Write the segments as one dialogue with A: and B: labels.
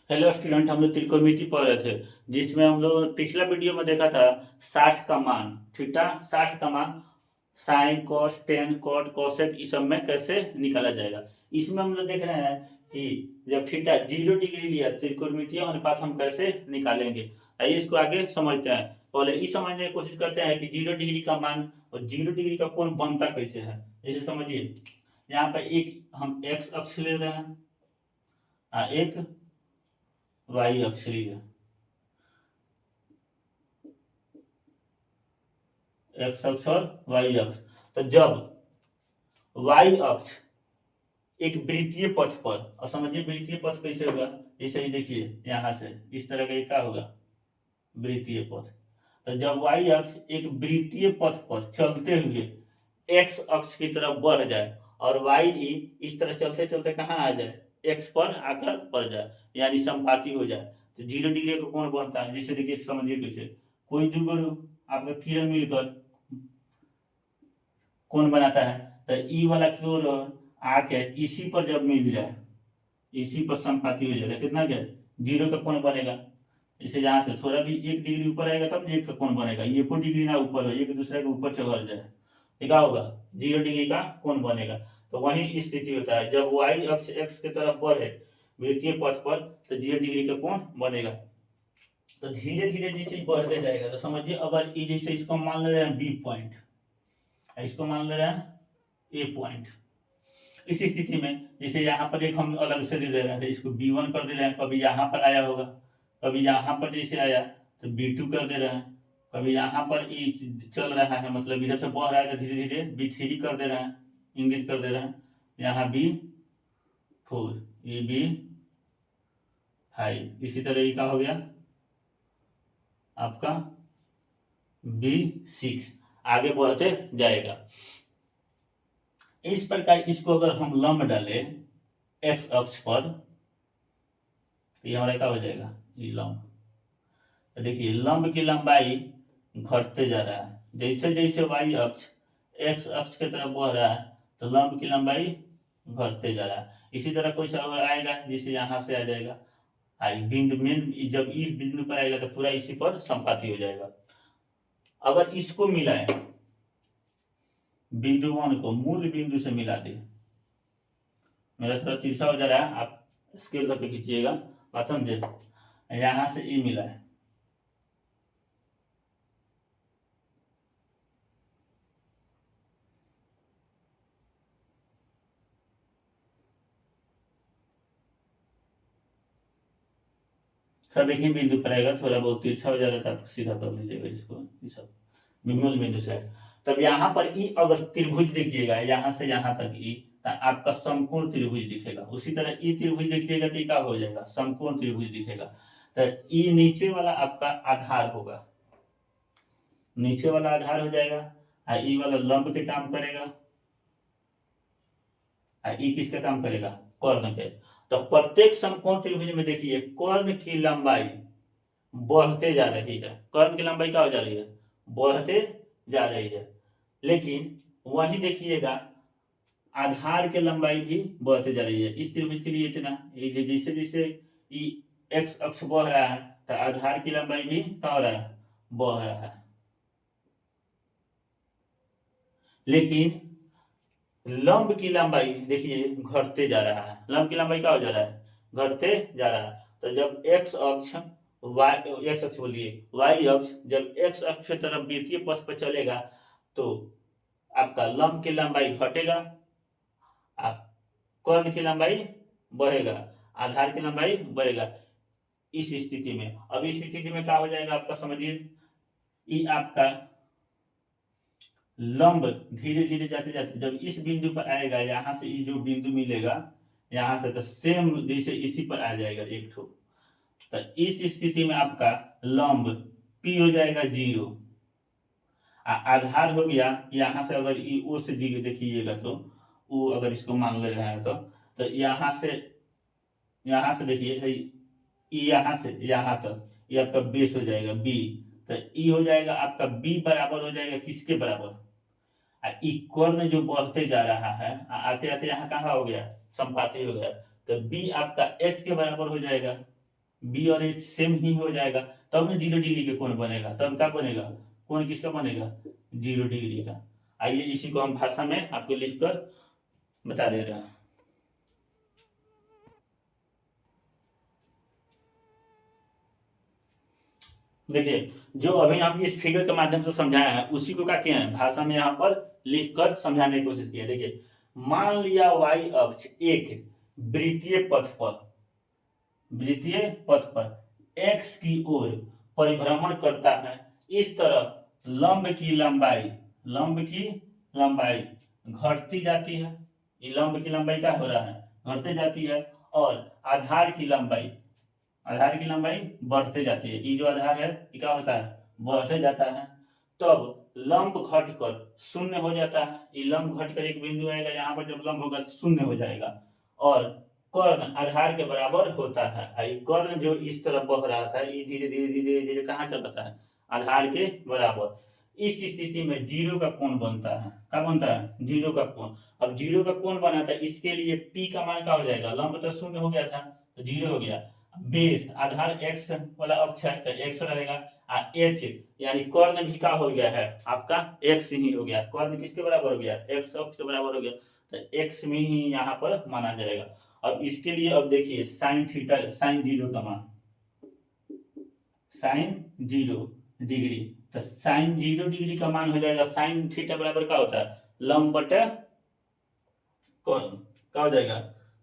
A: Hello student, हम लोग त्रिकोणमिति पढ़ रहे थे जिसमें हम लोग पिछला वीडियो में देखा था 60 का मान, थीटा 60 का मान sine cos tan cot cosec इस सब में कैसे निकाला जाएगा। इसमें हम लोग देख रहे हैं कि जब थीटा 0 डिग्री लिया त्रिकोणमितीय अनुपात हम कैसे निकालेंगे। आइए इसको आगे समझते हैं। पहले इस समझने की कोशिश करते हैं कि 0 डिग्री का मान और 0 डिग्री का कोण बनता कैसे है। जैसे समझिए, यहाँ पर एक हम एक्स अक्ष ले रहे हैं, एक वाई अक्ष लिए, एक्स अक्ष और वाई अक्ष। तो जब वाई अक्ष एक वृत्तीय पथ पर, और समझिए वृत्तीय पथ कैसे होगा, जैसे ही देखिए यहां से इस तरह का क्या होगा, वृत्तीय पथ। तो जब वाई अक्ष एक वृत्तीय पथ पर चलते हुए एक्स अक्ष की तरफ बढ़ जाए और वाई इस तरह चलते चलते कहाँ आ जाए, एक्स पर आकर पड़ जाए, यानी संपाती हो जाए, तो 0 डिग्री का कोण बनता है। जैसे देखिए समझिए कैसे, कोई दो आपका किरण मिलकर कोण बनाता है, तो ई वाला कोण आके इसी पर जब मिल जाए, इसी पर संपाती हो जाएगा, कितना क्या 0 का कोण बनेगा। जैसे यहाँ से थोड़ा भी 1 डिग्री ऊपर आएगा तब 1 का कोण बनेगा, ये को डिग्री ना ऊपर हो, एक दूसरे के ऊपर चढ़ जाए, तो क्या होगा 0 डिग्री का कोण बनेगा। तो वही स्थिति होता है जब वाई अक्ष एक्स की तरफ बढ़े वृत्तीय पथ पर, तो 0 डिग्री का कोण बनेगा। तो धीरे धीरे जैसे बढ़ते जाएगा, तो समझिए अगर ई जैसे इसको मान ले रहे हैं बी पॉइंट, इसको मान ले रहे हैं ए पॉइंट, इस स्थिति में जैसे यहाँ पर एक हम अलग से दे रहे हैं, इसको B1 कर दे रहे हैं, कभी यहाँ पर आया होगा, कभी यहाँ पर जैसे आया तो B2 कर दे रहे हैं, कभी यहाँ पर ई चल रहा है, मतलब इधर से बढ़ रहा है तो धीरे धीरे B3 कर दे रहे हैं, इंगित कर दे रहे हैं, यहाँ B4, ये B5, इसी तरह ये क्या हो गया आपका B6, आगे बढ़ते जाएगा। इस प्रकार इसको अगर हम लंब डालें एक्स अक्ष पर, तो ये हमारा क्या हो जाएगा, ये लंब। तो देखिए लंब की लंबाई घटते जा रहा है, जैसे जैसे वाई अक्ष एक्स अक्ष की तरफ बढ़ रहा है तो लंब की लंबाई घटते जा रहा है। इसी तरह कोई सा आएगा, जैसे यहाँ से आ जाएगा, आई बिंदु मेन जब इस बिंदु पर आएगा तो पूरा इसी पर संपाती हो जाएगा। अगर इसको मिलाएं, बिंदु 1 को मूल बिंदु से मिला दे, मेरा थोड़ा तिरछा हो जा रहा है, आप स्केल करके खींचिएगा, बात समझे। यहां से ई मिला है, सब एक ही बिंदु पर आएगा, थोड़ा बहुत तिरछा हो जाएगा तो आप सीधा कर लीजिएगा इसको, ये सब मूल बिंदु से। तब यहाँ पर ई अगर त्रिभुज देखिएगा यहाँ से यहाँ तक ई, तो आपका संपूर्ण त्रिभुज दिखेगा। उसी तरह ई त्रिभुज देखिएगा तो क्या हो जाएगा, संपूर्ण त्रिभुज दिखेगा। तो ई नीचे वाला आपका आधार होगा, नीचे वाला आधार हो जाएगा, और ई वाला लंब के काम करेगा, और ई किसका काम करेगा, कर्ण के। तो प्रत्येक समकोण त्रिभुज में देखिए कर्ण की लंबाई बढ़ते जा रही है, कर्ण की लंबाई क्या हो जा रही है, बढ़ते जा रही है। लेकिन वही देखिएगा आधार की लंबाई भी बढ़ते जा रही है। इस त्रिभुज के लिए इतना, जैसे जैसे एक्स अक्ष बढ़ रहा है तो आधार की लंबाई भी क्या हो रहा है, बढ़ रहा है। लेकिन लंब की लंबाई देखिए घटते जा रहा है, लंब की लंबाई क्या हो जा रहा है, घटते जा रहा है। तो जब एक्स अक्ष वाई एक्स अक्ष बोलिए वाई अक्ष जब एक्स अक्ष की तरफ वृत्तीय पथ पर चलेगा तो आपका लंब की लंबाई घटेगा, कर्ण की लंबाई बढ़ेगा, आधार की लंबाई बढ़ेगा। इस स्थिति में, अब इस स्थिति में क्या हो जाएगा आपका, समझिए ये आपका लंब धीरे धीरे जाते जाते जब इस बिंदु पर आएगा, यहां से ये जो बिंदु मिलेगा यहां से, तो सेम जैसे इसी पर आ जाएगा एक ठो। तो इस स्थिति में आपका लंब P हो जाएगा 0, आधार हो गया यहां से, अगर ई ओ से देखिएगा तो वो अगर इसको मान ले रहे हैं तो यहाँ से देखिए यहाँ से यहाँ तक ये आपका बेस हो जाएगा B। तो ई हो जाएगा आपका B बराबर हो जाएगा किसके बराबर, ई कर्ण जो बढ़ते जा रहा है, आते आते यहाँ कहाँ हो गया, संपाती हो गया, तो B आपका H के बराबर हो जाएगा। बी और एच सेम ही हो जाएगा, तब ना 0 डिग्री के कोण बनेगा। तब क्या बनेगा, कोण किसका बनेगा, 0 डिग्री का। आइए इसी को हम भाषा में आपको लिखकर बता दे रहे हैं। देखिए, जो अभी हम इस फिगर के माध्यम से समझाया है उसी को क्या किया है, भाषा में यहाँ पर लिखकर समझाने की कोशिश की है। देखिए, मान लिया वाई अक्ष एक वृत्तीय पथ पर एक्स की ओर परिभ्रमण करता है। इस तरह लंब की लंबाई घटती जाती है। ये लंब की लंबाई क्या हो रहा है, घटती जाती है। और आधार की लंबाई बढ़ते जाती है। ये जो आधार है ये क्या होता है, बढ़ते जाता है। तब लंब घटकर शून्य हो जाता है। ये लंब घटकर एक बिंदु आएगा, यहाँ पर जब लंब होगा तो शून्य हो जाएगा। और कर्ण आधार के बराबर होता है। कर्ण जो इस तरफ बह रहा था, ये धीरे धीरे धीरे धीरे कहाँ चलता है, आधार के बराबर। इस स्थिति में जीरो का कोण बनता है। क्या बनता है, जीरो का कोण। अब जीरो का कोण बना था, इसके लिए पी का मान क्या हो जाएगा, लंब तो शून्य हो गया था तो जीरो हो गया। बेस आधार एक्स वाला अक्ष है तो एक्स रहेगा। एच यानी कर्ण भी क्या हो गया है आपका, एक्स ही हो गया। कर्ण किसके बराबर हो गया, एक्स अक्ष के बराबर हो गया, तो एक्स में ही यहाँ पर माना जाएगा। अब इसके लिए अब देखिए साइन जीरो का मान, साइन 0 डिग्री, तो साइन 0 डिग्री का मान हो जाएगा, साइन थीटा बराबर क्या होता है, लंब बटे कोण। क्या हो जाएगा,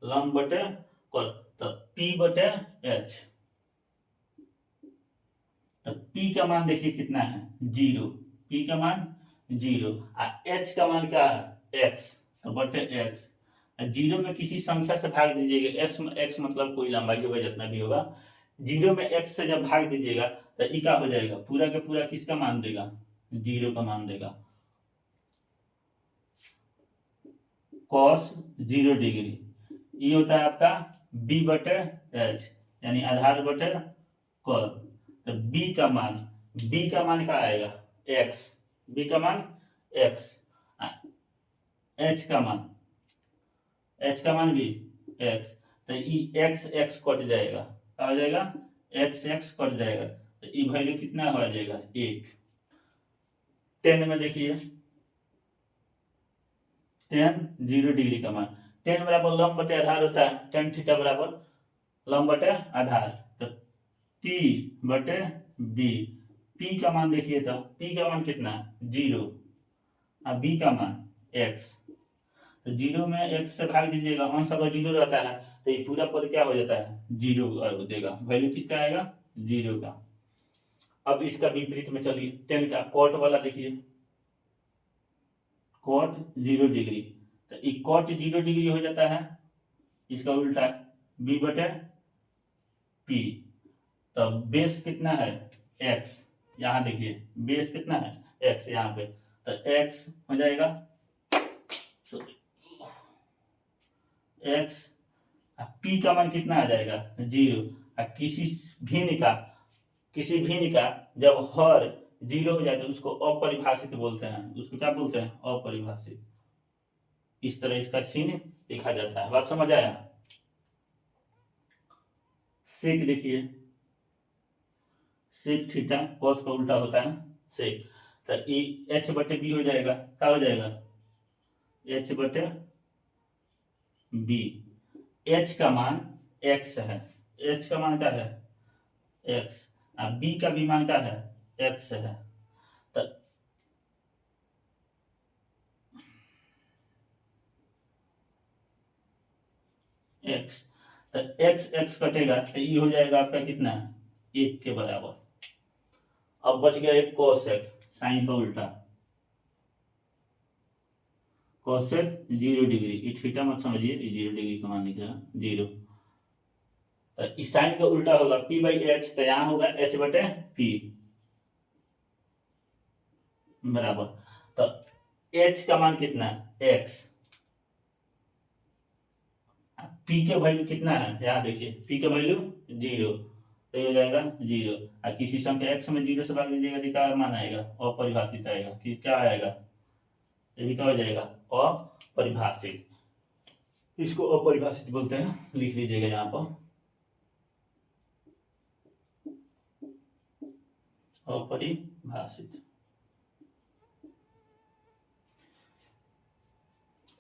A: लंब बटे कोण। तो P बटे H, तो P का मान देखिए कितना है, 0। P का मान 0, H का मान क्या है, x, तो बटे x। 0 में किसी संख्या से भाग दीजिएगा, x मतलब कोई लंबाई होगा जितना भी होगा, 0 में x से जब भाग दीजिएगा तो ये क्या हो जाएगा, पूरा का पूरा किसका मान देगा, 0 का मान देगा। cos 0 डिग्री ये होता है आपका b बटे h, यानी आधार बटे कोण। तो b का मान क्या आएगा, x, b का मान x, h का मान भी x। तो ये x कट जाएगा, क्या हो जाएगा, x कट जाएगा, तो ये वैल्यू कितना हो जाएगा, 1। 10 में देखिए, 0 डिग्री का मान, 10 बराबर लंब बटे आधार होता है, tan थीटा बराबर लंब बटे आधार, तो P बटे B। P का मान देखिए, तो P का मान कितना, 0, और B का मान x। तो 0 में x से भाग दीजिएगा, अंश अगर 0 रहता है तो ये पूरा पद क्या हो जाता है, 0 देगा, वैल्यू किसका आएगा, 0 का। अब इसका विपरीत में चलिए, 10 का कॉट वाला देखिए, कॉट 0 डिग्री, तो ये कॉट 0 डिग्री हो जाता है, इसका उल्टा b बटे p। तो बेस कितना है, x, यहाँ देखिए बेस कितना है, x यहाँ पे, तो x हो जाएगा, तो x, p का मान कितना आ जाएगा, 0। किसी भिन्न का जब हर 0 हो जाए तो उसको अपरिभाषित बोलते हैं, उसको क्या बोलते हैं, अपरिभाषित। इस तरह इसका चिन्ह लिखा जाता है। बात समझ आया। सेक देखिए, सेक थीटा कॉस का उल्टा होता है सेक, तो ये h बटे b हो जाएगा, क्या हो जाएगा, h बटे b। h का मान x है, h का मान क्या है, x, और b का भी मान क्या है, x है। तो x, तो x कटेगा तो ये हो जाएगा आपका कितना, 1 के बराबर। अब बच गया एक कोसेक, साइन का उल्टा, कोसेक 0 डिग्री, ये थीटा मत समझिए, ये 0 डिग्री का मान निकलेगा 0। तो इस साइन का उल्टा होगा p बाई एच, तो यहाँ होगा h बटे p बराबर। तो h का मान कितना, x, p के वैल्यू कितना है, यहाँ देखिए p का वैल्यू 0, तो ये हो जाएगा 0। और किसी संख्या x में 0 से भाग दीजिएगा तो क्या मान आएगा, अपरिभाषित आएगा, कि क्या आएगा, ये भी क्या हो जाएगा, अपरिभाषित। इसको अपरिभाषित बोलते हैं, लिख लीजिएगा यहाँ पर। अपरिभाषित।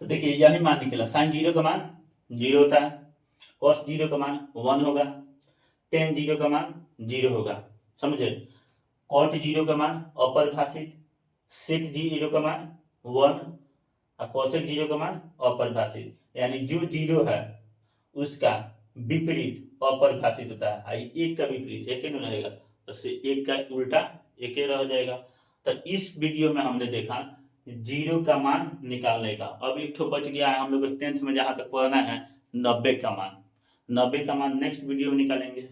A: तो देखिए यही मान निकला, साइन 0 का मान 0 होता है, कॉस 0 का मान 1 होगा, टेन 0 का मान 0 होगा, समझे। कॉट 0 का मान अपरिभाषित, सेक 0 का मान 1 और कोसेक 0 का मान अपरिभाषित, यानी जो 0 है उसका विपरीत अपरिभाषित होता है। एक का विपरीत एक ही नहीं रहेगा, तो एक का उल्टा एक ही रह जाएगा। तो इस वीडियो में हमने देखा 0 का मान निकालने का। अब एक ठो बच गया है हम लोग 10th में जहां तक पढ़ना है 90 का मान। 90 का मान नेक्स्ट वीडियो में निकालेंगे।